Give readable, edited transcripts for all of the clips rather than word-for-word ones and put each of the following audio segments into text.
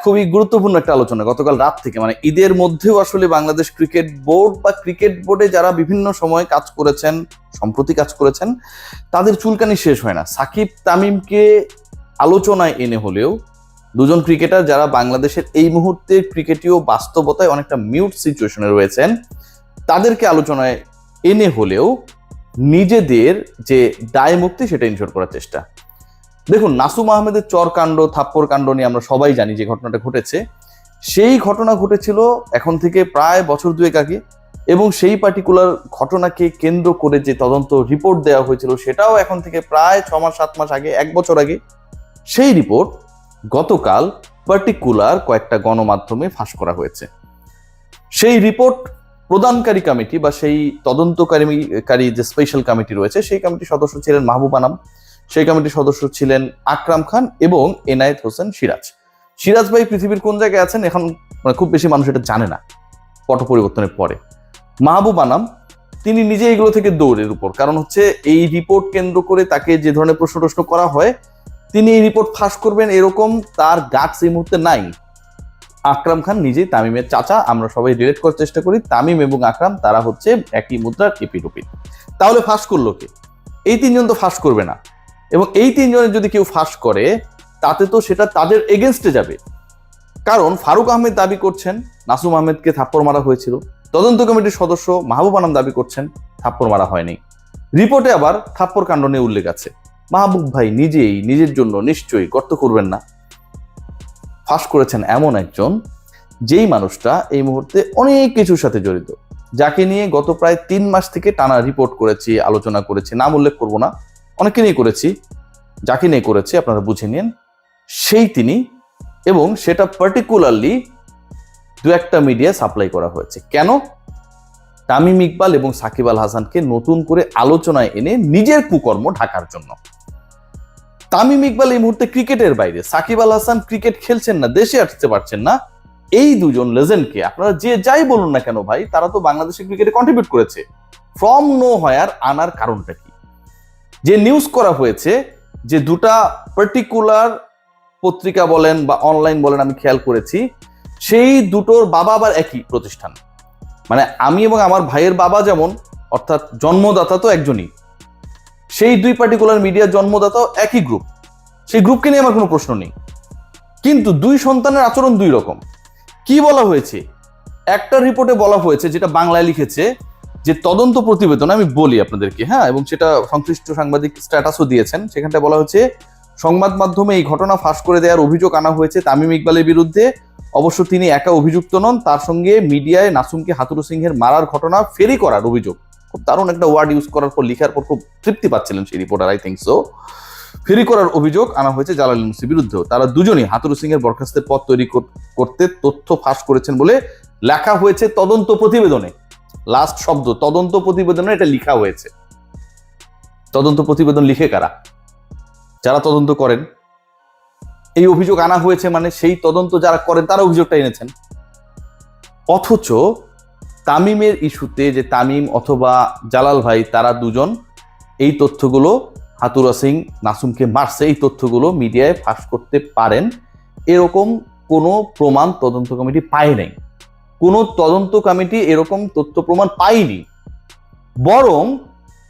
খুবই গুরুত্বপূর্ণ একটা আলোচনা গতকাল রাত থেকে, মানে ঈদের মধ্যেও আসলে বাংলাদেশ ক্রিকেট বোর্ড বা ক্রিকেট বোর্ডে যারা বিভিন্ন সময় কাজ করেছেন, সম্প্রতি কাজ করেছেন, তাদের চুলকানি শেষ হয় না। সাকিব তামিমকে আলোচনায় এনে হলেও দুজন ক্রিকেটার যারা বাংলাদেশের এই মুহূর্তে ক্রিকেটীয় বাস্তবতায় অনেকটা মিউট সিচুয়েশনে রয়েছেন, তাদেরকে আলোচনায় এনে হলেও নিজেদের যে দায় মুক্তি সেটা ইনশোর করার চেষ্টা। দেখুন, নাসুম আহমেদের চর কাণ্ড, থাপ্পড় কাণ্ড নিয়ে আমরা সবাই জানি যে ঘটনাটা ঘটেছে। সেই ঘটনা ঘটেছিল এখন থেকে প্রায় বছর দুয়েক আগে, এবং সেই পার্টিকুলার ঘটনাকে কেন্দ্র করে যে তদন্ত রিপোর্ট দেওয়া হয়েছিল সেটাও এখন থেকে প্রায় 6 মাস 7 মাস আগে, 1 বছর আগে। সেই রিপোর্ট গতকাল পার্টিকুলার কয়েকটা গণমাধ্যমে ফাঁস করা হয়েছে। সেই রিপোর্ট প্রদানকারী কমিটি বা সেই তদন্তকারী যে স্পেশাল কমিটি রয়েছে, সেই কমিটির সদস্য ছিলেন মাহবুব আনাম, সেই কমিটির সদস্য ছিলেন আকরাম খান এবং এনায়েত হোসেন সিরাজ। সিরাজ ভাই পৃথিবীর কোন জায়গায় আছেন এখন খুব বেশি মানুষ এটা জানে না পট পরিবর্তনের পরে। মাহবুব আনাম তিনি নিজে এগুলো থেকে দৌড়ের উপর, কারণ হচ্ছে এই রিপোর্ট কেন্দ্র করে তাকে যে ধরনের প্রশ্ন করা হয়, তিনি এই রিপোর্ট ফাঁস করবেন এরকম তার গাটস এই মুহূর্তে নাই। আকরাম খান নিজেই তামিমের চাচা, আমরা সবাই রিলেট করার চেষ্টা করি, তামিম এবং আকরাম তারা হচ্ছে একই মুদ্রার এপিঠ। তাহলে ফাঁস করলো কে? এই তিনজন তো ফাঁস করবে না, এবং এই তিনজনের যদি কেউ ফাঁস করে তাতে তো সেটা তাদের এগেনস্টে যাবে। কারণ ফারুক আহমেদ দাবি করছেন নাসুম আহমেদকে থাপ্পড় মারা হয়েছিল, তদন্ত কমিটির সদস্য মাহবুব আনাম দাবি করছেন থাপ্পড় মারা হয়নি। রিপোর্টে আবার থাপ্পড় কাণ্ড নিয়ে উল্লেখ আছে। মাহবুব ভাই নিজেই নিজের জন্য নিশ্চয়ই গর্ত করবেন না। ফাঁস করেছেন এমন একজন যেই মানুষটা এই মুহূর্তে অনেক কিছুর সাথে জড়িত, যাকে নিয়ে গত প্রায় 3 মাস থেকে টানা রিপোর্ট করেছি, আলোচনা করেছি, নাম উল্লেখ করব না, অনেকে নিয়ে করেছি, যাকে নিয়ে করেছি আপনারা বুঝে নিন, সেই তিনি। এবং সেটা পার্টিকুলারলি 2-1টা মিডিয়া সাপ্লাই করা হয়েছে। কেন? তামিম ইকবাল এবং সাকিব আল হাসানকে নতুন করে আলোচনায় এনে নিজের কুকর্ম ঢাকার জন্য। তামিম ইকবাল এই মুহূর্তে ক্রিকেটের বাইরে, সাকিব আল হাসান ক্রিকেট খেলছেন না, দেশে আসতে পারছেন না। এই দুজন লেজেন্ডকে আপনারা যে যাই বলুন না কেন ভাই, তারা তো বাংলাদেশের ক্রিকেটে কন্ট্রিবিউট করেছে। ফ্রম নো হোয়ার আনার কারণটা কি? যে নিউজ করা হয়েছে যে দুটা পার্টিকুলার পত্রিকা বলেন বা অনলাইন বলেন, আমি খেয়াল করেছি সেই দুটোর বাবা আবার একই প্রতিষ্ঠান। মানে আমি এবং আমার ভাইয়ের বাবা যেমন, অর্থাৎ জন্মদাতা তো একজনই, সেই 2 পার্টিকুলার মিডিয়ার জন্মদাতাও একই গ্রুপ। সেই গ্রুপকে নিয়ে আমার কোনো প্রশ্ন নেই, কিন্তু 2 সন্তানের আচরণ 2 রকম। কি বলা হয়েছে? একটা রিপোর্টে বলা হয়েছে, যেটা বাংলায় লিখেছে, যে তদন্ত প্রতিবেদন, আমি বলি আপনাদেরকে, হ্যাঁ, এবং সেটা সংশ্লিষ্ট সাংবাদিক স্ট্যাটাসও দিয়েছেন, সেখানটায় বলা হয়েছে সংবাদ মাধ্যমে এই ঘটনা ফাঁস করে দেওয়ার অভিযোগ আনা হয়েছে তামিম ইকবালের বিরুদ্ধে। অবশ্য তিনি একা অভিযুক্ত নন, তার সঙ্গে মিডিয়ায় নাসুমকে হাতুরু সিংহের মারার ঘটনা ফেরি করার অভিযোগ। খুব দারুণ একটা ওয়ার্ড ইউজ করার পর, লিখার পর খুব তৃপ্তি পাচ্ছিলেন সেই রিপোর্টার, আই থিঙ্ক সো। ফেরি করার অভিযোগ আনা হয়েছে জালাল ইউনুসের বিরুদ্ধেও। তারা দুজনই হাতুরু সিংহের বরখাস্তের পথ তৈরি করতে তথ্য ফাঁস করেছেন বলে লেখা হয়েছে তদন্ত প্রতিবেদনে। লাস্ট শব্দ, তদন্ত প্রতিবেদনে এটা লেখা হয়েছে। তদন্ত প্রতিবেদন লিখে কারা? যারা তদন্ত করেন। এই অভিযোগ আনা হয়েছে মানে সেই তদন্ত যারা করেন তারা অভিযোগটা এনেছেন। অথচ তামিমের ইস্যুতে যে তামিম অথবা জালাল ভাই তারা দুজন এই তথ্যগুলো, হাতুরা সিং নাসুমকে মারছে, এই তথ্যগুলো মিডিয়ায় ফাঁস করতে পারেন এরকম কোনো প্রমাণ তদন্ত কমিটি পায় নাই। কোনো তদন্ত কমিটি এরকম তথ্য প্রমাণ পায়নি। বরং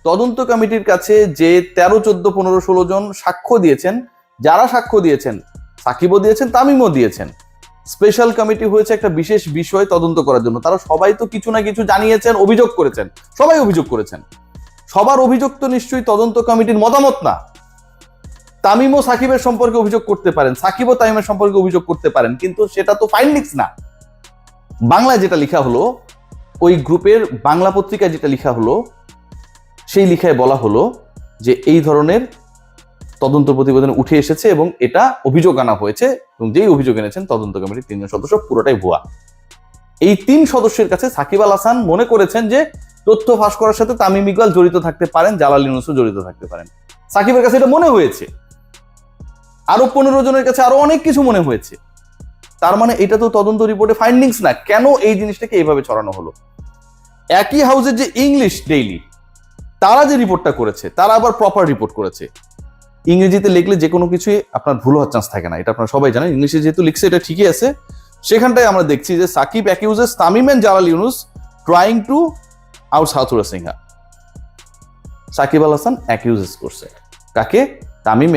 তদন্ত কমিটির কাছে যে 13, 14, 15, 16 জন সাক্ষ্য দিয়েছেন, যারা সাক্ষ্য দিয়েছেন সাকিবও দিয়েছেন, তামিমও দিয়েছেন। স্পেশাল কমিটি হয়েছে একটা বিশেষ বিষয় তদন্ত করার জন্য। তারা সবাই তো কিছু না কিছু জানিয়েছেন, অভিযোগ করেছেন, সবাই অভিযোগ করেছেন। সবার অভিযোগ তো নিশ্চয়ই তদন্ত কমিটির মতামত না। তামিমও সাকিবের সম্পর্কে অভিযোগ করতে পারেন, সাকিবও তামিমের সম্পর্কে অভিযোগ করতে পারেন, কিন্তু সেটা তো ফাইন্ডিংস না। বাংলায় যেটা লেখা হলো, ওই গ্রুপের বাংলা পত্রিকায় যেটা লেখা হলো, সেই লেখায় বলা হলো যে এই ধরনের তদন্ত প্রতিবেদন উঠে এসেছে এবং এটা অভিযোগ আনা হয়েছে, এবং যেই অভিযোগ এনেছেন তদন্ত কমিটির 3 জন সদস্য পুরোটাই ভুয়া। এই 3 সদস্যের কাছে সাকিব আল হাসান মনে করেছেন যে তথ্য ফাঁস করার সাথে তামিম ইকবাল জড়িত থাকতে পারেন, জালাল ইউনুসও জড়িত থাকতে পারেন। সাকিবের কাছে এটা মনে হয়েছে, আরো 15 জনের কাছে আরো অনেক কিছু মনে হয়েছে। তার মানে এটা তো তদন্ত রিপোর্টে ফাইন্ডিংস না। কেন এই জিনিসটাকে এইভাবে ছড়ানো হলো? একই হাউসের যে ইংলিশ ডেইলি, তারা যে রিপোর্টটা করেছে, তারা আবার প্রপার রিপোর্ট করেছে। ইংরেজিতে লিখলে যে কোনো কিছুই আপনার ভুল হওয়ার চান্স থাকে না, এটা আপনারা সবাই জানেন। ইংলিশে যেহেতু লিখছে এটা ঠিকই আছে। সেখানটায় আমরা দেখছি যে Shakib accuses Tamim and Jalal Yunus trying to out সাউথুরা সিনহা। সাকিব আল হাসান অ্যাকিউজেস করছে কাকে? তামিম